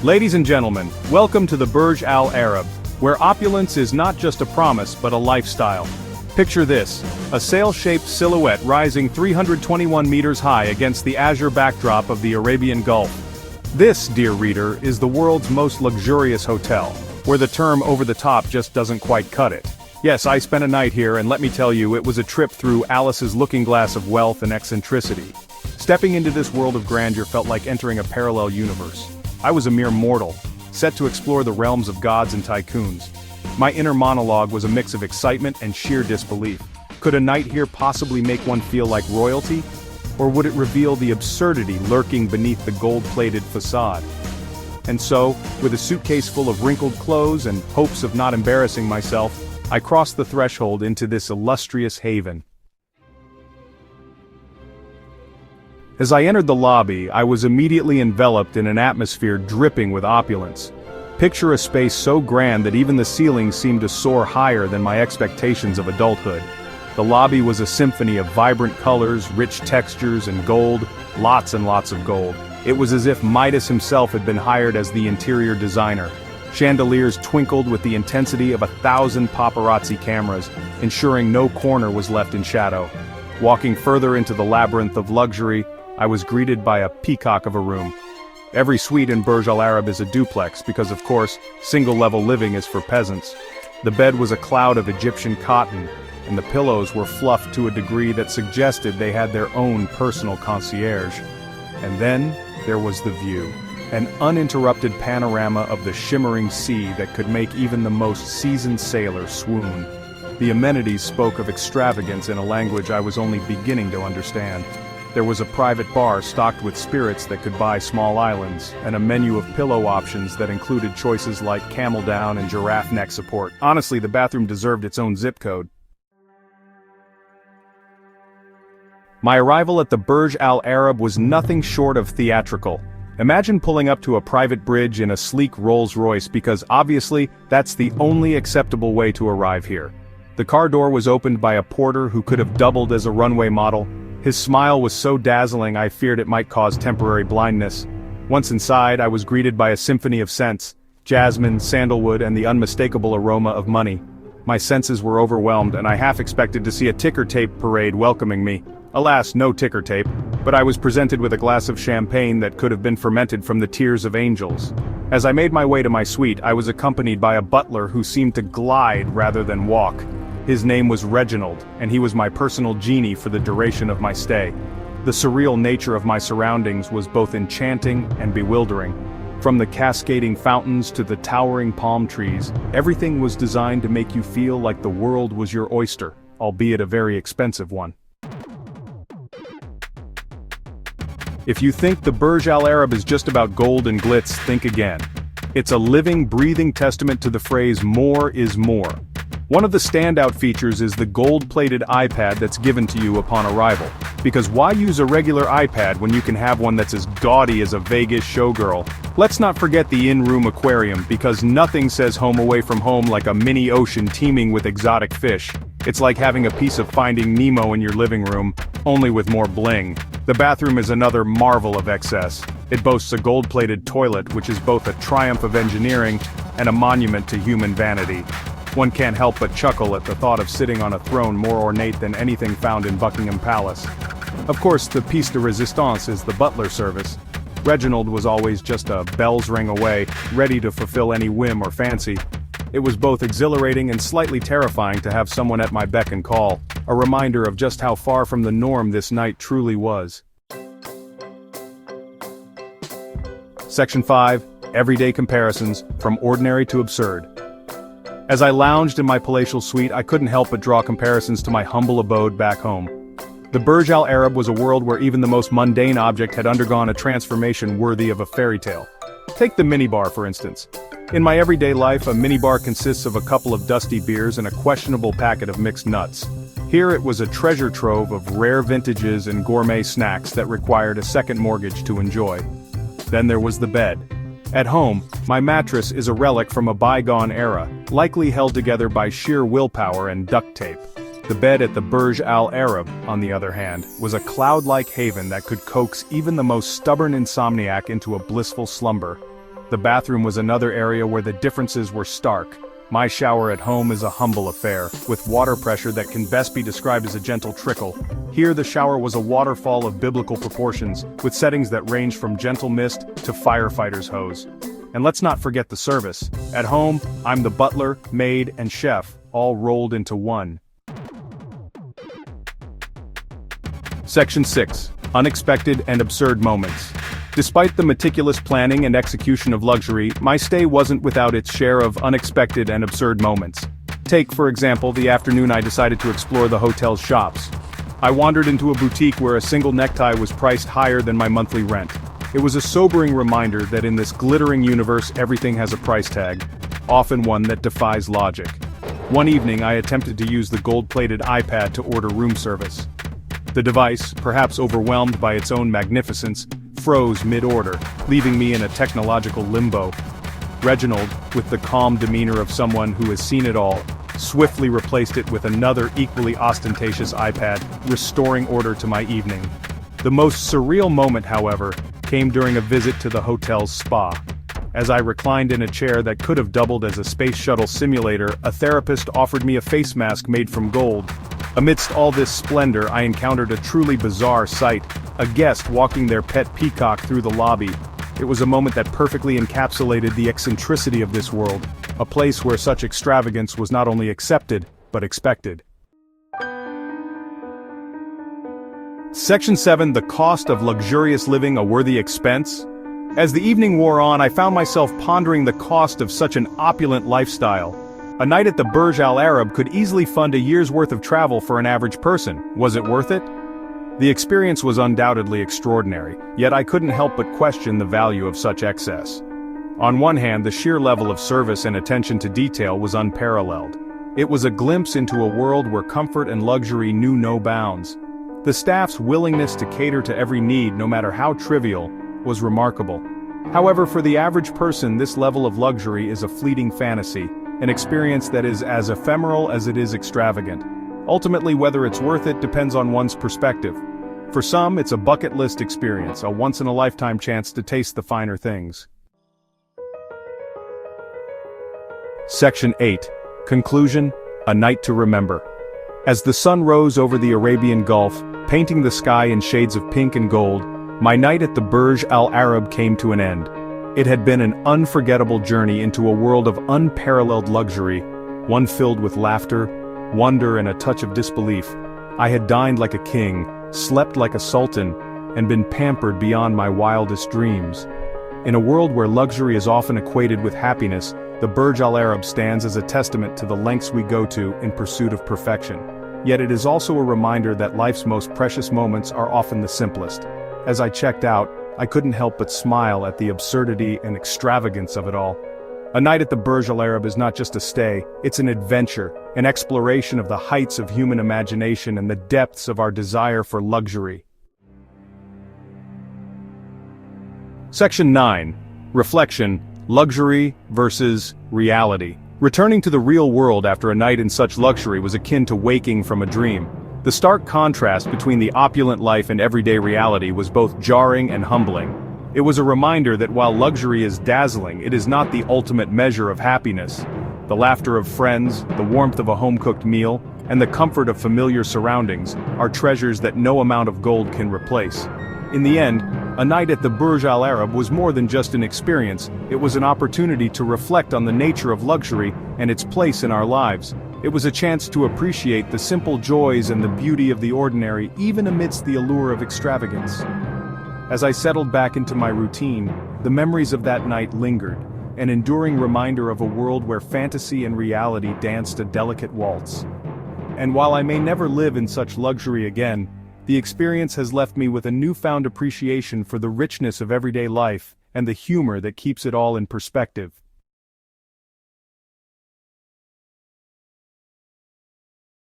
Ladies and gentlemen, welcome to the Burj Al Arab, where opulence is not just a promise but a lifestyle. Picture this, a sail-shaped silhouette rising 321 meters high against the azure backdrop of the Arabian Gulf. This, dear reader, is the world's most luxurious hotel, where the term over the top just doesn't quite cut it. Yes, I spent a night here, and let me tell you, it was a trip through Alice's looking glass of wealth and eccentricity. Stepping into this world of grandeur felt like entering a parallel universe. I was a mere mortal, set to explore the realms of gods and tycoons. My inner monologue was a mix of excitement and sheer disbelief. Could a night here possibly make one feel like royalty? Or would it reveal the absurdity lurking beneath the gold-plated facade? And so, with a suitcase full of wrinkled clothes and hopes of not embarrassing myself, I crossed the threshold into this illustrious haven. As I entered the lobby, I was immediately enveloped in an atmosphere dripping with opulence. Picture a space so grand that even the ceilings seemed to soar higher than my expectations of adulthood. The lobby was a symphony of vibrant colors, rich textures, and gold, lots and lots of gold. It was as if Midas himself had been hired as the interior designer. Chandeliers twinkled with the intensity of 1,000 paparazzi cameras, ensuring no corner was left in shadow. Walking further into the labyrinth of luxury, I was greeted by a peacock of a room. Every suite in Burj Al Arab is a duplex because, of course, single-level living is for peasants. The bed was a cloud of Egyptian cotton, and the pillows were fluffed to a degree that suggested they had their own personal concierge. And then, there was the view. An uninterrupted panorama of the shimmering sea that could make even the most seasoned sailor swoon. The amenities spoke of extravagance in a language I was only beginning to understand. There was a private bar stocked with spirits that could buy small islands, and a menu of pillow options that included choices like camel down and giraffe neck support. Honestly, the bathroom deserved its own zip code. My arrival at the Burj Al Arab was nothing short of theatrical. Imagine pulling up to a private bridge in a sleek Rolls-Royce because obviously, that's the only acceptable way to arrive here. The car door was opened by a porter who could have doubled as a runway model. His smile was so dazzling I feared it might cause temporary blindness. Once inside, I was greeted by a symphony of scents, jasmine, sandalwood, and the unmistakable aroma of money. My senses were overwhelmed, and I half expected to see a ticker tape parade welcoming me. Alas, no ticker tape, but I was presented with a glass of champagne that could have been fermented from the tears of angels. As I made my way to my suite, I was accompanied by a butler who seemed to glide rather than walk. His name was Reginald, and he was my personal genie for the duration of my stay. The surreal nature of my surroundings was both enchanting and bewildering. From the cascading fountains to the towering palm trees, everything was designed to make you feel like the world was your oyster, albeit a very expensive one. If you think the Burj Al Arab is just about gold and glitz, think again. It's a living, breathing testament to the phrase "more is more." One of the standout features is the gold-plated iPad that's given to you upon arrival. Because why use a regular iPad when you can have one that's as gaudy as a Vegas showgirl? Let's not forget the in-room aquarium, because nothing says home away from home like a mini ocean teeming with exotic fish. It's like having a piece of Finding Nemo in your living room, only with more bling. The bathroom is another marvel of excess. It boasts a gold-plated toilet, which is both a triumph of engineering and a monument to human vanity. One can't help but chuckle at the thought of sitting on a throne more ornate than anything found in Buckingham Palace. Of course, the piece de resistance is the butler service. Reginald was always just a bell's ring away, ready to fulfill any whim or fancy. It was both exhilarating and slightly terrifying to have someone at my beck and call, a reminder of just how far from the norm this night truly was. Section 5, Everyday Comparisons, From Ordinary to Absurd. As I lounged in my palatial suite, I couldn't help but draw comparisons to my humble abode back home. The Burj Al Arab was a world where even the most mundane object had undergone a transformation worthy of a fairy tale. Take the minibar, for instance. In my everyday life, a minibar consists of a couple of dusty beers and a questionable packet of mixed nuts. Here it was a treasure trove of rare vintages and gourmet snacks that required a second mortgage to enjoy. Then there was the bed. At home, my mattress is a relic from a bygone era, likely held together by sheer willpower and duct tape. The bed at the Burj Al Arab, on the other hand, was a cloud-like haven that could coax even the most stubborn insomniac into a blissful slumber. The bathroom was another area where the differences were stark. My shower at home is a humble affair, with water pressure that can best be described as a gentle trickle. Here the shower was a waterfall of biblical proportions, with settings that range from gentle mist to firefighter's hose. And let's not forget the service. At home, I'm the butler, maid, and chef, all rolled into one. Section 6. Unexpected and absurd moments. Despite the meticulous planning and execution of luxury, my stay wasn't without its share of unexpected and absurd moments. Take, for example, the afternoon I decided to explore the hotel's shops. I wandered into a boutique where a single necktie was priced higher than my monthly rent. It was a sobering reminder that in this glittering universe everything has a price tag, often one that defies logic. One evening I attempted to use the gold-plated iPad to order room service. The device, perhaps overwhelmed by its own magnificence, froze mid-order, leaving me in a technological limbo. Reginald, with the calm demeanor of someone who has seen it all, swiftly replaced it with another equally ostentatious iPad, restoring order to my evening. The most surreal moment, however, came during a visit to the hotel's spa. As I reclined in a chair that could have doubled as a space shuttle simulator, a therapist offered me a face mask made from gold. Amidst all this splendor, I encountered a truly bizarre sight, a guest walking their pet peacock through the lobby. It was a moment that perfectly encapsulated the eccentricity of this world, a place where such extravagance was not only accepted, but expected. Section 7. The cost of luxurious living a worthy expense? As the evening wore on, I found myself pondering the cost of such an opulent lifestyle. A night at the Burj Al Arab could easily fund a year's worth of travel for an average person. Was it worth it? The experience was undoubtedly extraordinary, yet I couldn't help but question the value of such excess. On one hand, the sheer level of service and attention to detail was unparalleled. It was a glimpse into a world where comfort and luxury knew no bounds. The staff's willingness to cater to every need, no matter how trivial, was remarkable. However, for the average person, this level of luxury is a fleeting fantasy, an experience that is as ephemeral as it is extravagant. Ultimately, whether it's worth it depends on one's perspective. For some, it's a bucket list experience, a once-in-a-lifetime chance to taste the finer things. Section 8. Conclusion: A night to remember. As the sun rose over the Arabian Gulf, painting the sky in shades of pink and gold, my night at the Burj Al Arab came to an end. It had been an unforgettable journey into a world of unparalleled luxury, one filled with laughter, wonder, and a touch of disbelief. I had dined like a king, slept like a sultan, and been pampered beyond my wildest dreams. In a world where luxury is often equated with happiness, the Burj Al Arab stands as a testament to the lengths we go to in pursuit of perfection. Yet it is also a reminder that life's most precious moments are often the simplest. As I checked out, I couldn't help but smile at the absurdity and extravagance of it all. A night at the Burj Al Arab is not just a stay, it's an adventure, an exploration of the heights of human imagination and the depths of our desire for luxury. Section 9. Reflection: Luxury versus reality. Returning to the real world after a night in such luxury was akin to waking from a dream. The stark contrast between the opulent life and everyday reality was both jarring and humbling. It was a reminder that while luxury is dazzling, it is not the ultimate measure of happiness. The laughter of friends, the warmth of a home-cooked meal, and the comfort of familiar surroundings are treasures that no amount of gold can replace. In the end, a night at the Burj Al Arab was more than just an experience, it was an opportunity to reflect on the nature of luxury and its place in our lives. It was a chance to appreciate the simple joys and the beauty of the ordinary, even amidst the allure of extravagance. As I settled back into my routine, the memories of that night lingered, an enduring reminder of a world where fantasy and reality danced a delicate waltz. And while I may never live in such luxury again, the experience has left me with a newfound appreciation for the richness of everyday life and the humor that keeps it all in perspective.